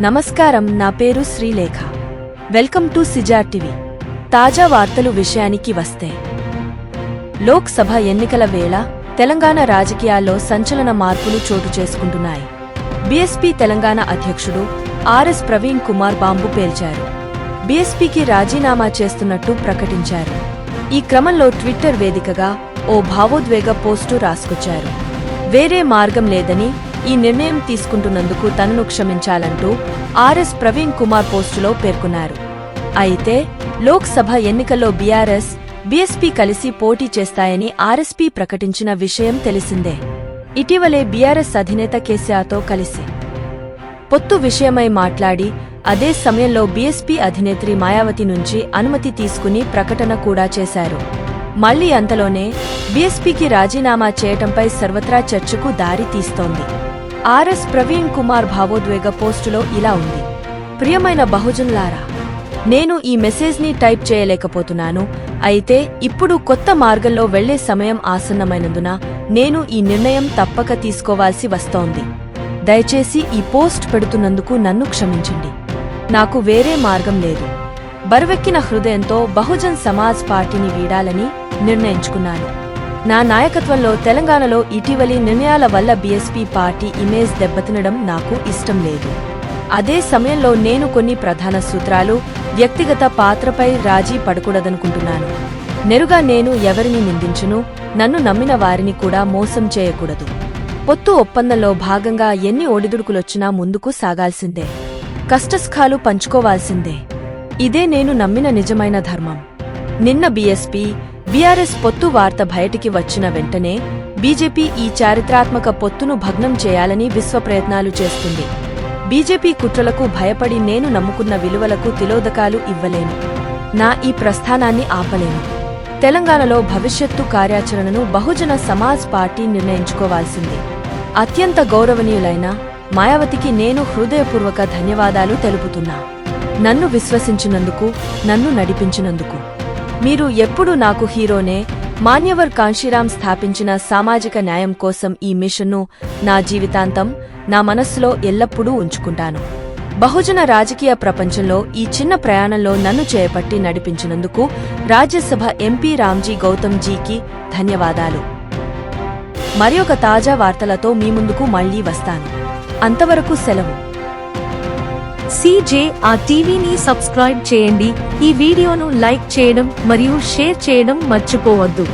నమస్కారం, నా పేరు శ్రీలేఖ. వెల్కమ్ టు సిజార్ టీవీ. తాజా వార్తలు విషయానికి వస్తే, లోక్ సభ ఎన్నికల వేళ తెలంగాణ రాజకీయాల్లో సంచలన మార్పులు చోటు చేసుకుంటున్నాయి. బీఎస్పీ తెలంగాణ అధ్యక్షుడు ఆర్ఎస్ ప్రవీణ్ కుమార్ బాంబు పేల్చారు. బీఎస్పీకి రాజీనామా చేస్తున్నట్టు ప్రకటించారు. ఈ క్రమంలో ట్విట్టర్ వేదికగా ఓ భావోద్వేగ పోస్టు రాసుకొచ్చారు. వేరే మార్గం లేదని, ఈ నిర్ణయం తీసుకుంటున్నందుకు తనను క్షమించాలంటూ ఆర్ఎస్ ప్రవీణ్ కుమార్ పోస్టులో పేర్కొన్నారు. అయితే లోక్ సభ ఎన్నికల్లో బీఆర్ఎస్, బీఎస్పీ కలిసి పోటీ చేస్తాయని ఆర్ఎస్పీ ప్రకటించిన విషయం తెలిసిందే. ఇటీవలే బీఆర్ఎస్ అధినేత కేసీఆర్తో కలిసి పొత్తు విషయమై మాట్లాడి, అదే సమయంలో బీఎస్పీ అధినేత్రి మాయావతి నుంచి అనుమతి తీసుకుని ప్రకటన కూడా చేశారు. మళ్లీ అంతలోనే బీఎస్పీకి రాజీనామా చేయటంపై సర్వత్రా చర్చకు దారి తీస్తోంది. ఆర్ఎస్ ప్రవీణ్ కుమార్ భావోద్వేగ పోస్టులో ఇలా ఉంది: ప్రియమైన బహుజనులారా, నేను ఈ మెసేజ్ని టైప్ చేయలేకపోతున్నాను. అయితే ఇప్పుడు కొత్త మార్గంలో వెళ్లే సమయం ఆసన్నమైనందున నేను ఈ నిర్ణయం తప్పక తీసుకోవాల్సి వస్తోంది. దయచేసి ఈ పోస్ట్ పెడుతున్నందుకు నన్ను క్షమించండి. నాకు వేరే మార్గం లేదు. బరువెక్కిన హృదయంతో బహుజన్ సమాజ్ పార్టీని వీడాలని నిర్ణయించుకున్నాను. నా నాయకత్వంలో తెలంగాణలో ఇటీవలి నిర్ణయాల వల్ల బీఎస్పీ పార్టీ ఇమేజ్ దెబ్బతినడం నాకు ఇష్టం లేదు. అదే సమయంలో నేను కొన్ని ప్రధాన సూత్రాలు, వ్యక్తిగత పాత్రపై రాజీ పడకూడదనుకుంటున్నాను. నేరుగా నేను ఎవరిని నిందించును, నన్ను నమ్మిన వారిని కూడా మోసం చేయకూడదు. పొత్తు ఒప్పందంలో భాగంగా ఎన్ని ఒడిదుడుకులొచ్చినా ముందుకు సాగాల్సిందే. కష్టసుఖాలు పంచుకోవాల్సిందే. ఇదే నేను నమ్మిన నిజమైన ధర్మం. నిన్న బీఎస్పీ, బీఆర్ఎస్ పొత్తు వార్త బయటికి వచ్చిన వెంటనే బీజేపీ ఈ చారిత్రాత్మక పొత్తును భగ్నం చేయాలని విశ్వప్రయత్నాలు చేస్తుంది. బీజేపీ కుట్రలకు భయపడి నేను నమ్ముకున్న విలువలకు తిలోదకాలు ఇవ్వలేను. నా ఈ ప్రస్థానాన్ని ఆపలేను. తెలంగాణలో భవిష్యత్తు కార్యాచరణను బహుజన సమాజ్ పార్టీ నిర్ణయించుకోవాల్సింది. అత్యంత గౌరవనీయులైన మాయావతికి నేను హృదయపూర్వక ధన్యవాదాలు తెలుపుతున్నా. నన్ను విశ్వసించినందుకు, నన్ను నడిపించినందుకు. మీరు ఎప్పుడూ నాకు హీరోనే. మాన్యవర్ కాంశీరాం స్థాపించిన సామాజిక న్యాయం కోసం ఈ మిషన్ను నా జీవితాంతం నా మనస్సులో ఎల్లప్పుడూ ఉంచుకుంటాను. బహుజన రాజకీయ ప్రపంచంలో ఈ చిన్న ప్రయాణంలో నన్ను చేపట్టి నడిపించినందుకు రాజ్యసభ ఎంపీ రామ్జీ గౌతమ్ జీకి ధన్యవాదాలు. మరొక తాజా వార్తలతో మీ ముందుకు మళ్లీ వస్తాను. అంతవరకు సెలవు. సిజేఆర్ టీవీని సబ్స్క్రైబ్ చేయండి. ఈ వీడియోను లైక్ చేయడం మరియు షేర్ చేయడం మర్చిపోవద్దు.